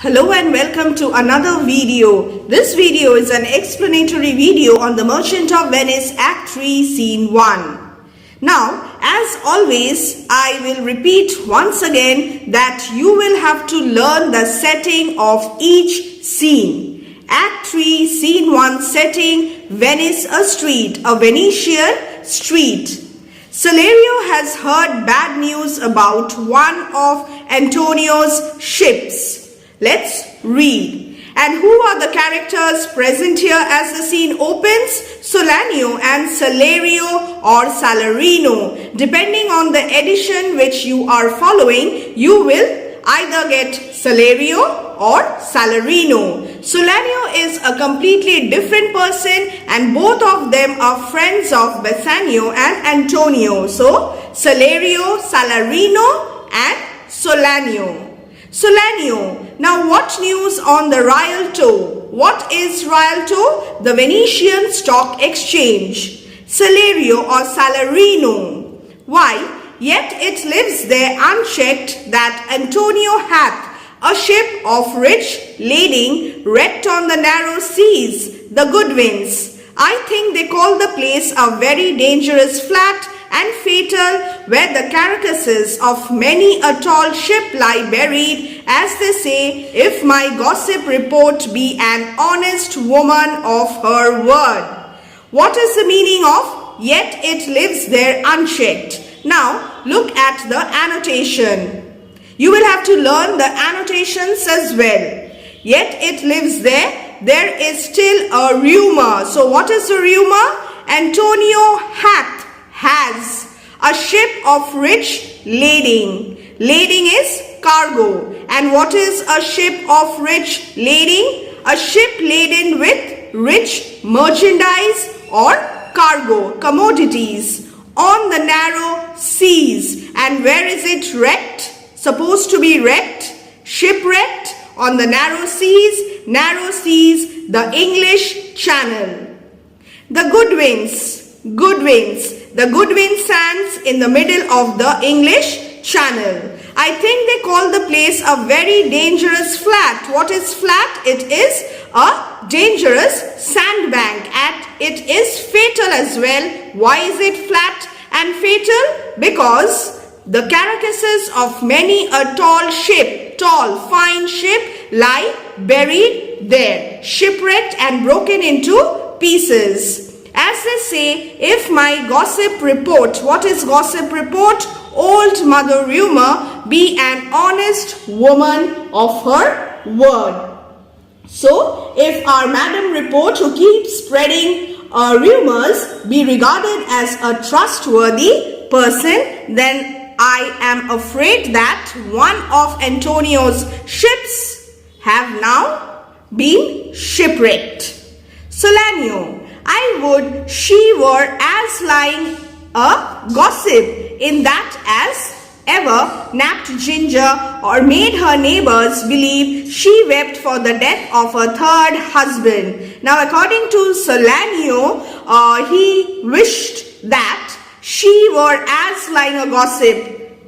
Hello and welcome to another video. This video is an explanatory video on the Merchant of Venice Act 3 Scene 1. Now, as always, I will repeat once again that you will have to learn the setting of each scene. Act 3 Scene 1 setting, Venice, a street, a Venetian street. Salerio has heard bad news about one of Antonio's ships. Let's read. And who are the characters present here as the scene opens? Solanio and Salerio or Salarino. Depending on the edition which you are following, you will either get Salerio or Salarino. Solanio is a completely different person and both of them are friends of Bassanio and Antonio. So, Salerio, Salarino and Solanio. Solanio. Now what news on the Rialto? What is Rialto? The Venetian Stock Exchange. Salerio or Salarino. Why? Yet it lives there unchecked that Antonio hath a ship of rich lading wrecked on the narrow seas, the good winds. I think they call the place a very dangerous flat and fatal, where the carcasses of many a tall ship lie buried, as they say, if my gossip report be an honest woman of her word. What is the meaning of yet it lives there unchecked? Now look at the annotation. You will have to learn the annotations as well. Yet it lives there. There is still a rumor. So what is the rumor? Antonio has a ship of rich lading. Lading is cargo. And what is a ship of rich lading? A ship laden with rich merchandise or cargo, commodities, on the narrow seas. And where is it wrecked? Supposed to be wrecked, shipwrecked on the narrow seas, the English Channel. The good winds. The Goodwin sands in the middle of the English Channel. I think they call the place a very dangerous flat. What is flat? It is a dangerous sandbank and it is fatal as well. Why is it flat and fatal? Because the carcasses of many a fine ship lie buried there, shipwrecked and broken into pieces. As they say, if my gossip report, what is gossip report? Old mother rumor, be an honest woman of her word. So, if our madam report who keeps spreading rumors be regarded as a trustworthy person, then I am afraid that one of Antonio's ships have now been shipwrecked. Solanio. I would she were as lying a gossip in that as ever napped ginger or made her neighbors believe she wept for the death of a third husband. Now according to Solanio, he wished that she were as lying a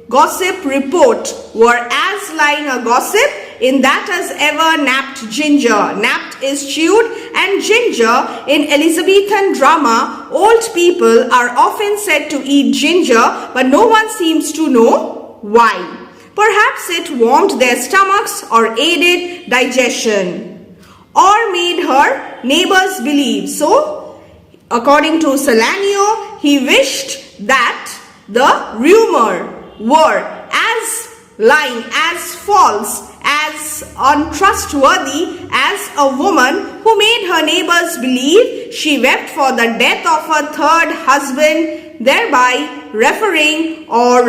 gossip report were as lying a gossip in that as ever napped ginger. Napped is chewed and ginger in Elizabethan drama, old people are often said to eat ginger but no one seems to know why. Perhaps it warmed their stomachs or aided digestion or made her neighbors believe. So according to Solanio, he wished that the rumor were as lying, as false, as untrustworthy as a woman who made her neighbors believe she wept for the death of her third husband, thereby referring or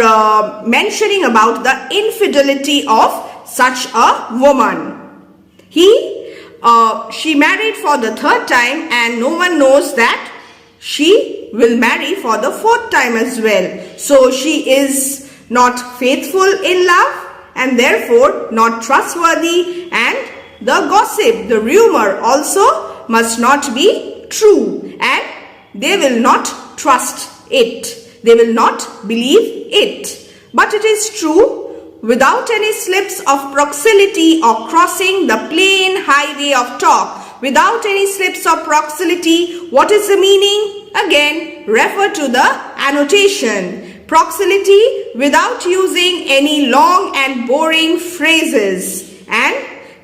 mentioning about the infidelity of such a woman. She married for the third time and no one knows that she will marry for the fourth time as well. So she is not faithful in love and therefore not trustworthy, and the gossip, the rumor also must not be true and they will not trust it. They will not believe it. But it is true. without any slips of proximity or crossing the plain highway of talk. Without any slips of proximity, what is the meaning? Again, refer to the annotation. Proximity without using any long and boring phrases, and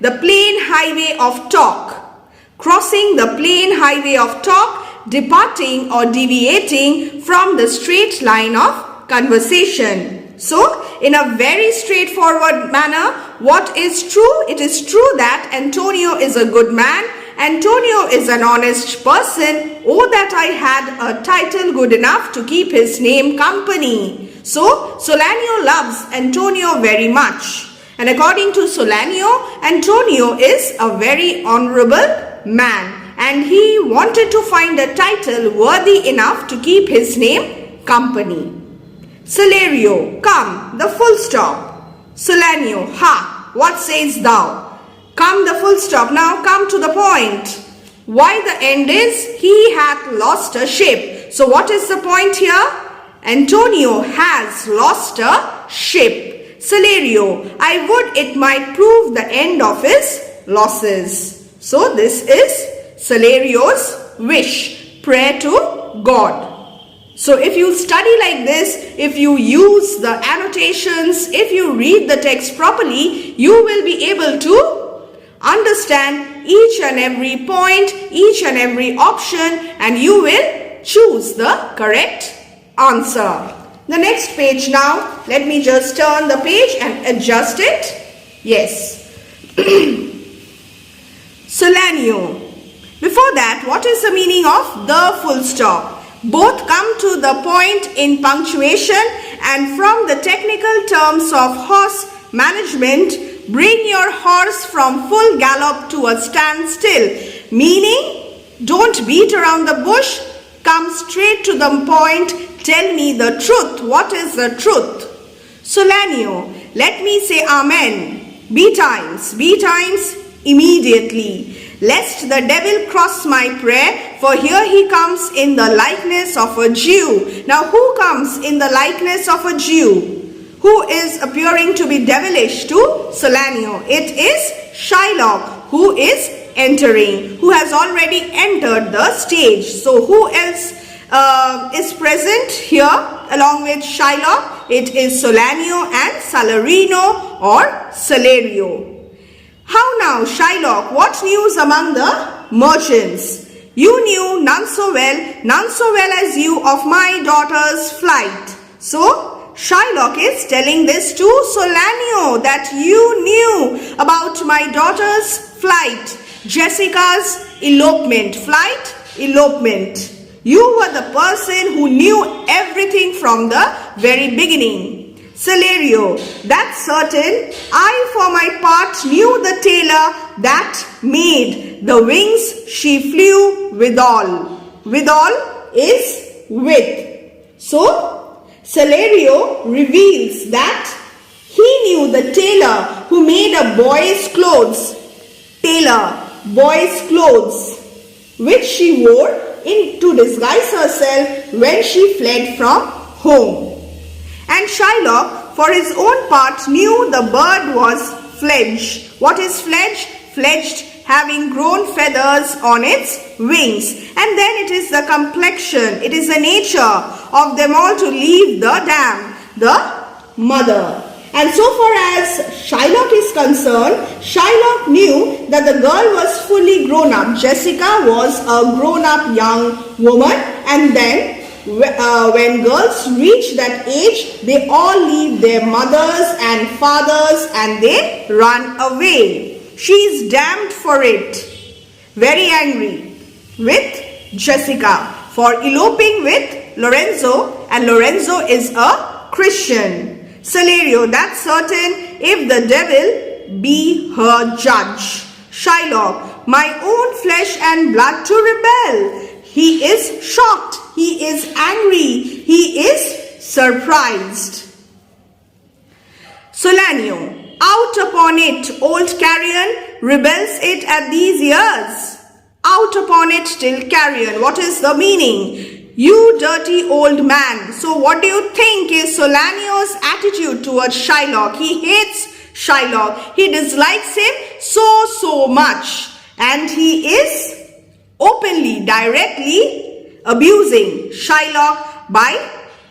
the plain highway of talk. Crossing the plain highway of talk, departing or deviating from the straight line of conversation. So, in a very straightforward manner, what is true? It is true that Antonio is a good man. Antonio is an honest person. Oh, that I had a title good enough to keep his name company. So, Solanio loves Antonio very much. And according to Solanio, Antonio is a very honorable man. And he wanted to find a title worthy enough to keep his name company. Celerio, come, the full stop. Solanio, ha, what sayest thou? Come, the full stop. Now come to the point. Why the end is, he hath lost a ship. So what is the point here? Antonio has lost a ship. Celerio, I would it might prove the end of his losses. So this is Celerio's wish, prayer to God. So if you study like this, if you use the annotations, if you read the text properly, you will be able to understand each and every point, each and every option, and you will choose the correct answer. The next page now, let me just turn the page and adjust it. Yes. Solanio. Before that, what is the meaning of the full stop? Both come to the point in punctuation, and from the technical terms of horse management, bring your horse from full gallop to a standstill. Meaning, don't beat around the bush, come straight to the point, tell me the truth. What is the truth? Solanio, let me say amen. Betimes immediately. Lest the devil cross my prayer, for here he comes in the likeness of a Jew. Now who comes in the likeness of a Jew? Who is appearing to be devilish to Solanio? It is Shylock who is entering, who has already entered the stage. So who else is present here along with Shylock? It is Solanio and Salarino or Celerio. How now, Shylock, what news among the merchants? You knew none so well as you of my daughter's flight. So, Shylock is telling this to Solanio that you knew about my daughter's flight, Jessica's elopement. Flight, elopement. You were the person who knew everything from the very beginning. Celerio, that's certain. I for my part knew the tailor that made the wings she flew withal. Withal is with. So, Celerio reveals that he knew the tailor who made a boy's clothes. Tailor, boy's clothes, which she wore to disguise herself when she fled from home. And Shylock, for his own part, knew the bird was fledged. What is fledged? Fledged, having grown feathers on its wings. And then it is the complexion, it is the nature of them all to leave the dam, the mother. And so far as Shylock is concerned, Shylock knew that the girl was fully grown up. Jessica was a grown up young woman, and then when girls reach that age, they all leave their mothers and fathers and they run away. She is damned for it, very angry with Jessica for eloping with Lorenzo, and Lorenzo is a Christian. Celerio, that's certain, if the devil be her judge. Shylock, my own flesh and blood to rebel. He is shocked, he is angry, he is surprised. Solanio, out upon it, old carrion, rebels it at these years. Out upon it till carrion. What is the meaning? You dirty old man. So what do you think is Solanio's attitude towards Shylock? He hates Shylock. He dislikes him so much. And he is openly, directly abusing Shylock by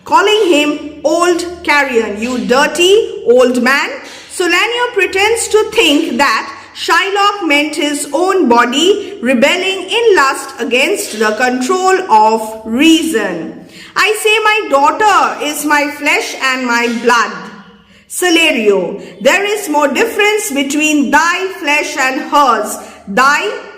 calling him old carrion. You dirty old man. Solanio pretends to think that Shylock meant his own body, rebelling in lust against the control of reason. I say my daughter is my flesh and my blood. Salario, there is more difference between thy flesh and hers,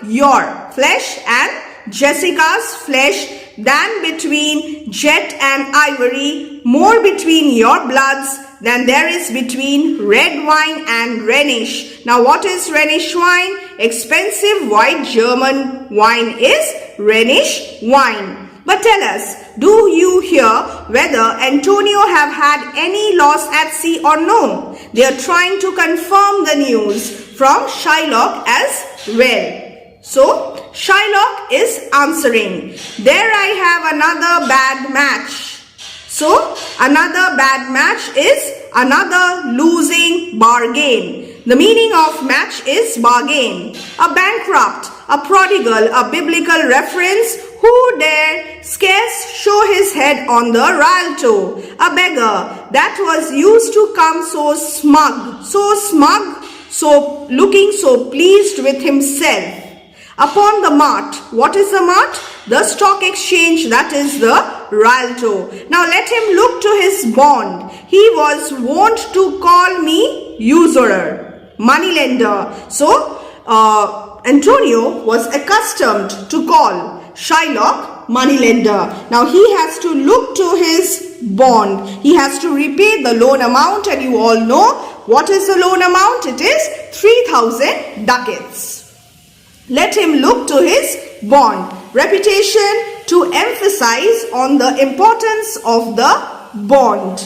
your flesh and Jessica's flesh, than between jet and ivory, more between your bloods than there is between red wine and Rhenish. Now what is Rhenish wine? Expensive white German wine is Rhenish wine. But tell us, do you hear whether Antonio have had any loss at sea or no? They are trying to confirm the news from Shylock as well. So, Shylock is answering, there I have another bad match. So, another bad match is another losing bargain. The meaning of match is bargain. A bankrupt, a prodigal, a biblical reference, who dare scarce show his head on the Rialto. A beggar that was used to come so smug, so looking so pleased with himself. Upon the mart. What is the mart? The stock exchange, that is the Rialto. Now let him look to his bond. He was wont to call me usurer, moneylender. So Antonio was accustomed to call Shylock moneylender. Now he has to look to his bond. He has to repay the loan amount, and you all know what is the loan amount? It is 3,000 ducats. Let him look to his bond. Reputation, to emphasize on the importance of the bond.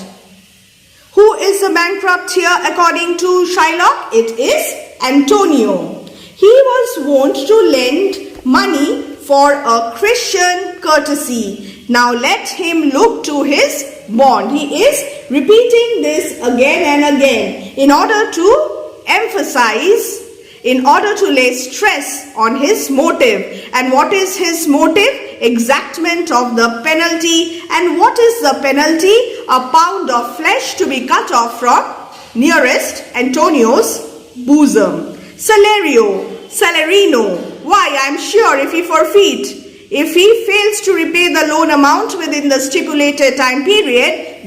Who is the bankrupt here according to Shylock? It is Antonio. He was wont to lend money for a Christian courtesy. Now let him look to his bond. He is repeating this again and again in order to emphasize, in order to lay stress on his motive. And what is his motive? Exactment of the penalty. And what is the penalty? A pound of flesh to be cut off from nearest Antonio's bosom. Salario, salarino. Why? I am sure if he if he fails to repay the loan amount within the stipulated time period,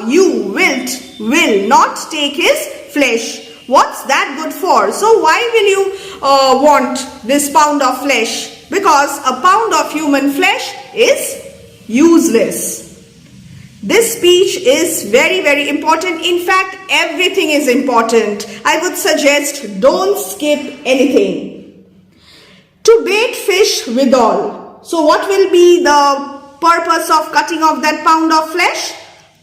you will not take his flesh. What's that good for? So why will you want this pound of flesh? Because a pound of human flesh is useless. This speech is very, very important. In fact, everything is important. I would suggest don't skip anything. To bait fish withal. So what will be the purpose of cutting off that pound of flesh?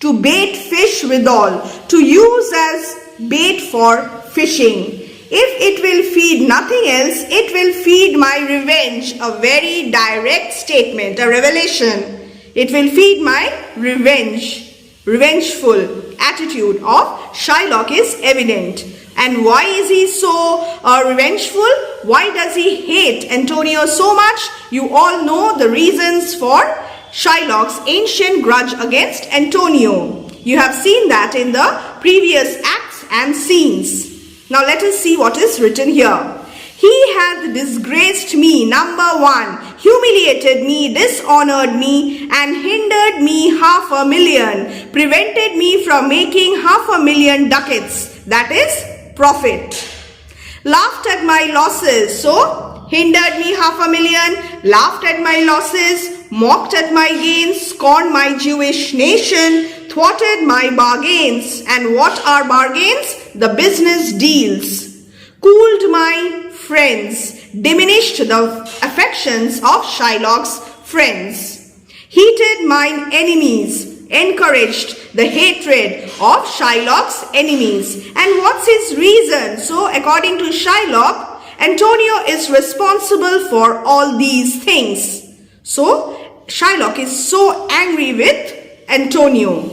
To bait fish withal. To use as bait for fishing. If it will feed nothing else, it will feed my revenge. A very direct statement, a revelation. It will feed my revengeful attitude of Shylock is evident. And why is he so revengeful? Why does he hate Antonio so much? You all know the reasons for Shylock's ancient grudge against Antonio. You have seen that in the previous acts and scenes. Now let us see what is written here. He hath disgraced me, number 1, humiliated me, dishonored me, and hindered me 500,000, prevented me from making 500,000 ducats, that is profit. Laughed at my losses, so hindered me 500,000, laughed at my losses, mocked at my gains, scorned my Jewish nation, thwarted my bargains. And what are bargains? The business deals. Cooled my friends, diminished the affections of Shylock's friends. Heated mine enemies, encouraged the hatred of Shylock's enemies. And what's his reason? So according to Shylock, Antonio is responsible for all these things. So Shylock is so angry with Antonio.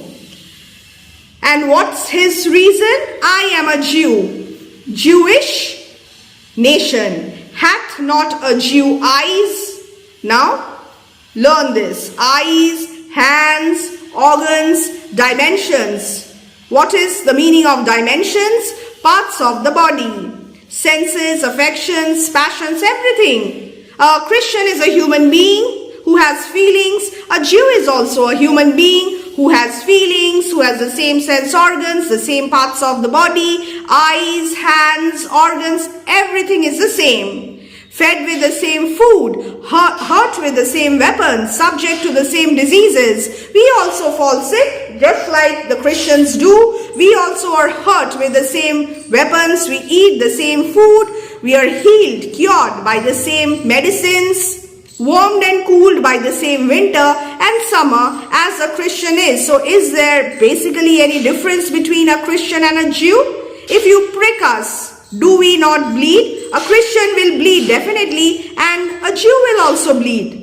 And what's his reason? I am a Jew. Jewish nation. Hath not a Jew eyes? Now, learn this. Eyes, hands, organs, dimensions. What is the meaning of dimensions? Parts of the body. Senses, affections, passions, everything. A Christian is a human being who has feelings. A Jew is also a human being who has feelings, who has the same sense organs, the same parts of the body, eyes, hands, organs, everything is the same. Fed with the same food, hurt with the same weapons, subject to the same diseases. We also fall sick, just like the Christians do. We also are hurt with the same weapons. We eat the same food. We are healed, cured by the same medicines, warmed and cooled by the same winter and summer as a Christian is. So is there basically any difference between a Christian and a Jew? If you prick us, do we not bleed? A Christian will bleed definitely, and a Jew will also bleed.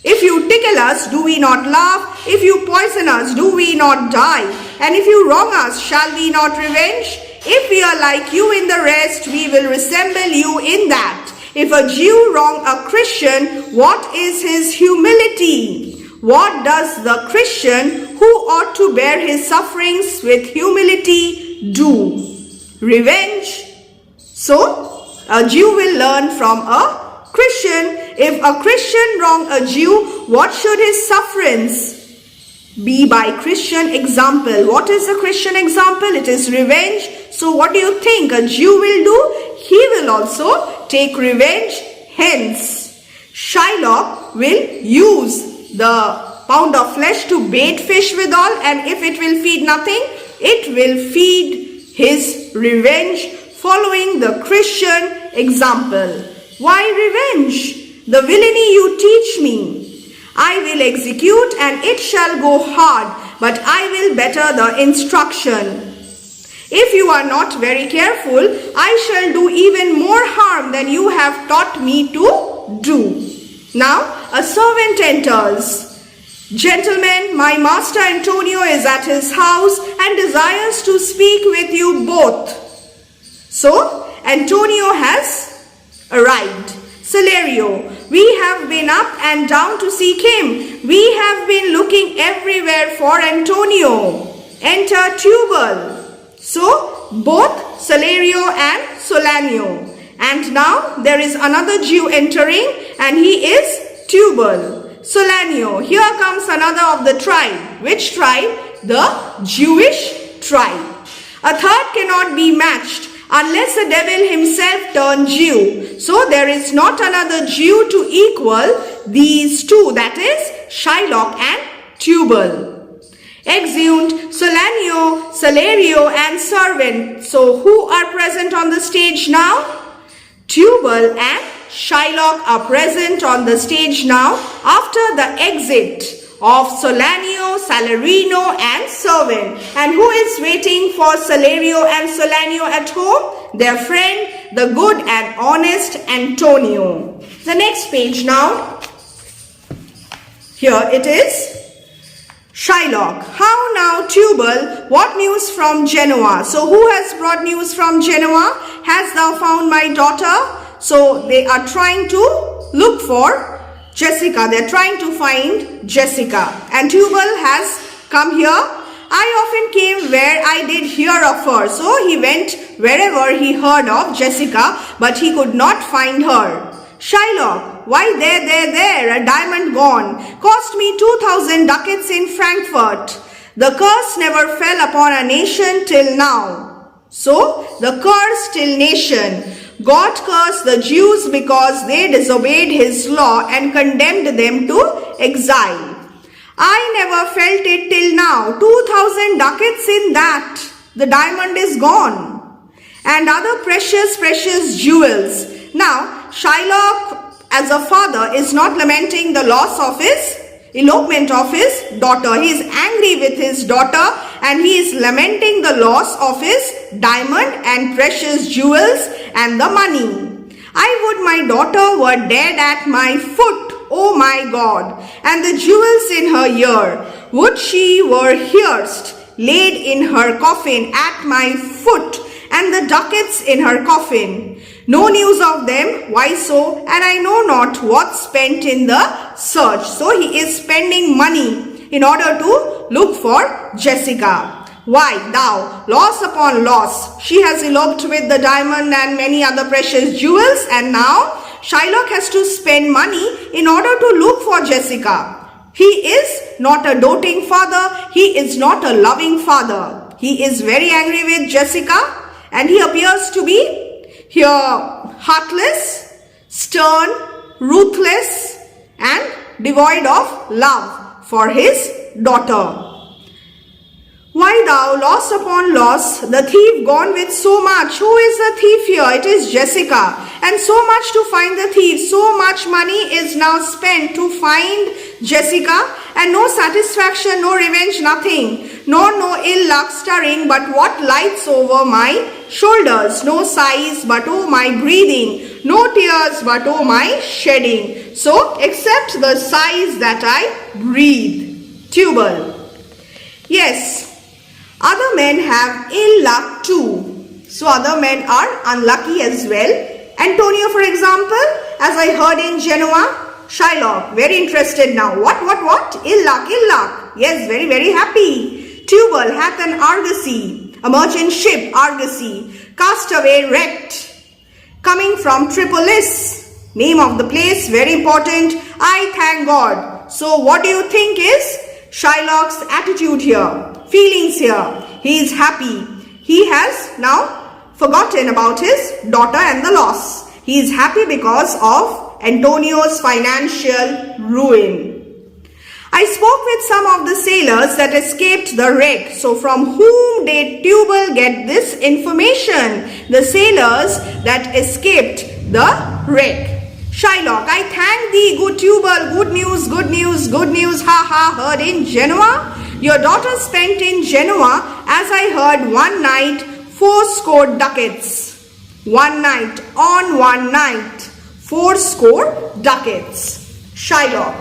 If you tickle us, do we not laugh? If you poison us, do we not die? And if you wrong us, shall we not revenge? If we are like you in the rest, we will resemble you in that. If a Jew wrong a Christian, what is his humility? What does the Christian, who ought to bear his sufferings with humility, do? Revenge. So, a Jew will learn from a Christian. If a Christian wrong a Jew, what should his sufferance be by Christian example? What is the Christian example? It is revenge. So, what do you think a Jew will do? He will also take revenge. Hence, Shylock will use the pound of flesh to bait fish withal, and if it will feed nothing, it will feed his revenge, following the Christian example. Why revenge? The villainy you teach me, I will execute, and it shall go hard, but I will better the instruction. If you are not very careful, I shall do even more harm than you have taught me to do. Now, a servant enters. Gentlemen, my master Antonio is at his house and desires to speak with you both. So, Antonio has arrived. Salerio, we have been up and down to seek him. We have been looking everywhere for Antonio. Enter Tubal. So, both Salerio and Solanio. And now, there is another Jew entering, and he is Tubal. Solanio, here comes another of the tribe. Which tribe? The Jewish tribe. A third cannot be matched unless the devil himself turn Jew. So there is not another Jew to equal these two, that is Shylock and Tubal. Exeunt, Solanio, Salerio and servant. So who are present on the stage now? Tubal and Shylock are present on the stage now after the exit of Solanio, Salarino and servant. And who is waiting for Salerio and Solanio at home? Their friend, the good and honest Antonio. The next page now. Here it is. Shylock. How now, Tubal? What news from Genoa? So who has brought news from Genoa? Hast thou found my daughter? So they are trying to look for Jessica. They are trying to find Jessica. And Tubal has come here. I often came where I did hear of her. So he went wherever he heard of Jessica, but he could not find her. Shylock, why there, a diamond gone, cost me 2,000 ducats in Frankfurt. The curse never fell upon a nation till now. So, the cursed till nation. God cursed the Jews because they disobeyed his law and condemned them to exile. I never felt it till now. 2,000 ducats in that. The diamond is gone. And other precious jewels. Now, Shylock as a father is not lamenting the loss of his elopement of his daughter. He is angry with his daughter and he is lamenting the loss of his diamond and precious jewels and the money. I would my daughter were dead at my foot, oh my God, and the jewels in her ear, would she were hearsed, laid in her coffin at my foot, and the ducats in her coffin. No news of them, why so? And I know not what spent in the search. So he is spending money in order to look for Jessica. Why thou, loss upon loss, she has eloped with the diamond and many other precious jewels, and now Shylock has to spend money in order to look for Jessica. He is not a doting father, he is not a loving father. He is very angry with Jessica, and he appears to be here heartless, stern, ruthless, and devoid of love for his daughter. Why thou, loss upon loss, the thief gone with so much? Who is the thief here? It is Jessica. And so much to find the thief. So much money is now spent to find Jessica, and no satisfaction, no revenge, nothing. Nor no ill luck stirring, but what lights over my shoulders. No sighs, but oh my breathing. No tears, but oh my shedding. So, except the sighs that I breathe. Tubal. Yes. Other men have ill luck too. So other men are unlucky as well. Antonio, for example, as I heard in Genoa, Shylock, very interested now. What? Ill luck, ill luck. Yes, very, very happy. Tubal hath an argosy, a merchant ship, argosy, cast away, wrecked, coming from Tripolis, name of the place, very important. I thank God. So what do you think is Shylock's attitude here? Feelings here. He is happy. He has now forgotten about his daughter and the loss. He is happy because of Antonio's financial ruin. I spoke with some of the sailors that escaped the wreck. So from whom did Tubal get this information? The sailors that escaped the wreck. Shylock, I thank thee, good Tubal. Good news, good news, good news. Ha ha, heard in Genoa. Your daughter spent in Genoa, as I heard, one night, 80 ducats. One night, on one night, 80 ducats. Shylock.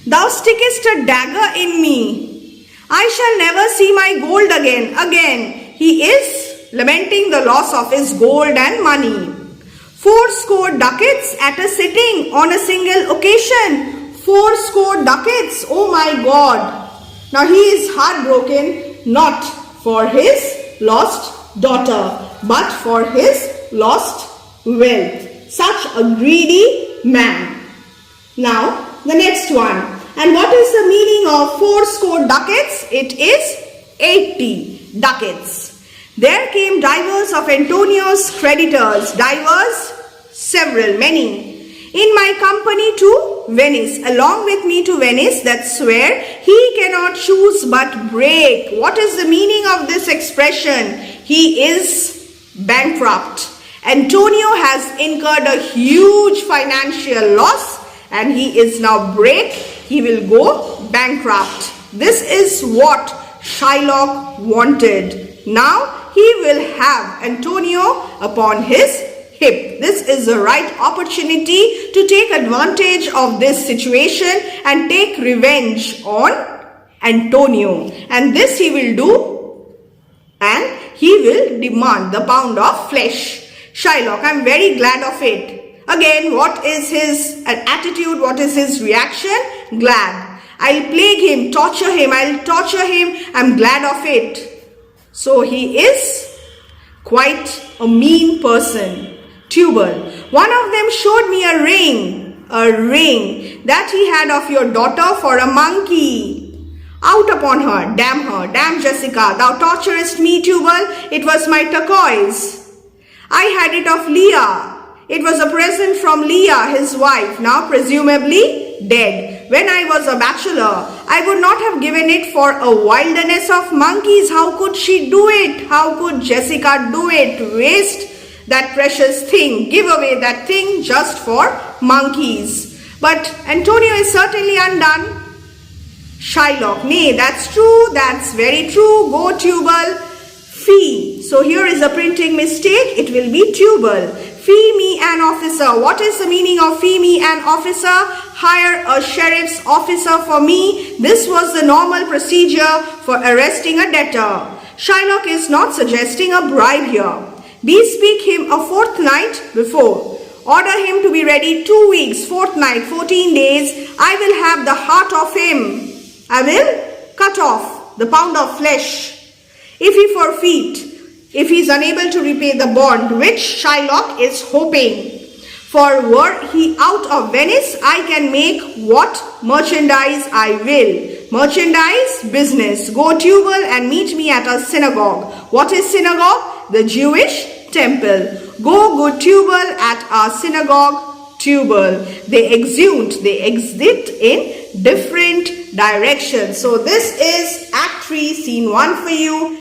Thou stickest a dagger in me. I shall never see my gold again. Again, he is lamenting the loss of his gold and money. 80 ducats at a sitting on a single occasion. 80 ducats, oh my God. Now he is heartbroken, not for his lost daughter, but for his lost wealth. Such a greedy man. Now the next one. And what is the meaning of 80 ducats? It is 80 ducats. There came divers of Antonio's creditors, divers, several, many, in my company to Venice, along with me to Venice, that swear he cannot choose but break. What is the meaning of this expression? He is bankrupt. Antonio has incurred a huge financial loss and he is now break. He will go bankrupt. This is what Shylock wanted. Now he will have Antonio upon his hip. This is the right opportunity to take advantage of this situation and take revenge on Antonio. And this he will do, and he will demand the pound of flesh. Shylock, I am very glad of it. Again, what is his attitude? What is his reaction? Glad. I'll plague him, torture him, I'll torture him. I'm glad of it. So he is quite a mean person. Tubal. One of them showed me a ring that he had of your daughter for a monkey. Out upon her, damn Jessica, thou torturest me, Tubal. It was my turquoise. I had it of Leah. It was a present from Leah, his wife, now presumably dead. When I was a bachelor, I would not have given it for a wilderness of monkeys. How could she do it? How could Jessica do it? Waste that precious thing, give away that thing just for monkeys. But Antonio is certainly undone. Shylock, nay, that's true, that's very true. Go Tubal. Fee. So here is a printing mistake. It will be Tubal. Fee me an officer. What is the meaning of fee me an officer? Hire a sheriff's officer for me. This was the normal procedure for arresting a debtor. Shylock is not suggesting a bribe here. Bespeak him a fortnight before. Order him to be ready 2 weeks, fortnight, 14 days. I will have the heart of him. I will cut off the pound of flesh. If he forfeit, if he is unable to repay the bond, which Shylock is hoping. For were he out of Venice, I can make what merchandise I will. Merchandise, business. Go Tubal and meet me at a synagogue. What is synagogue? The Jewish temple. Go Tubal at a synagogue, Tubal. They exit in different directions. So this is Act 3, Scene 1 for you.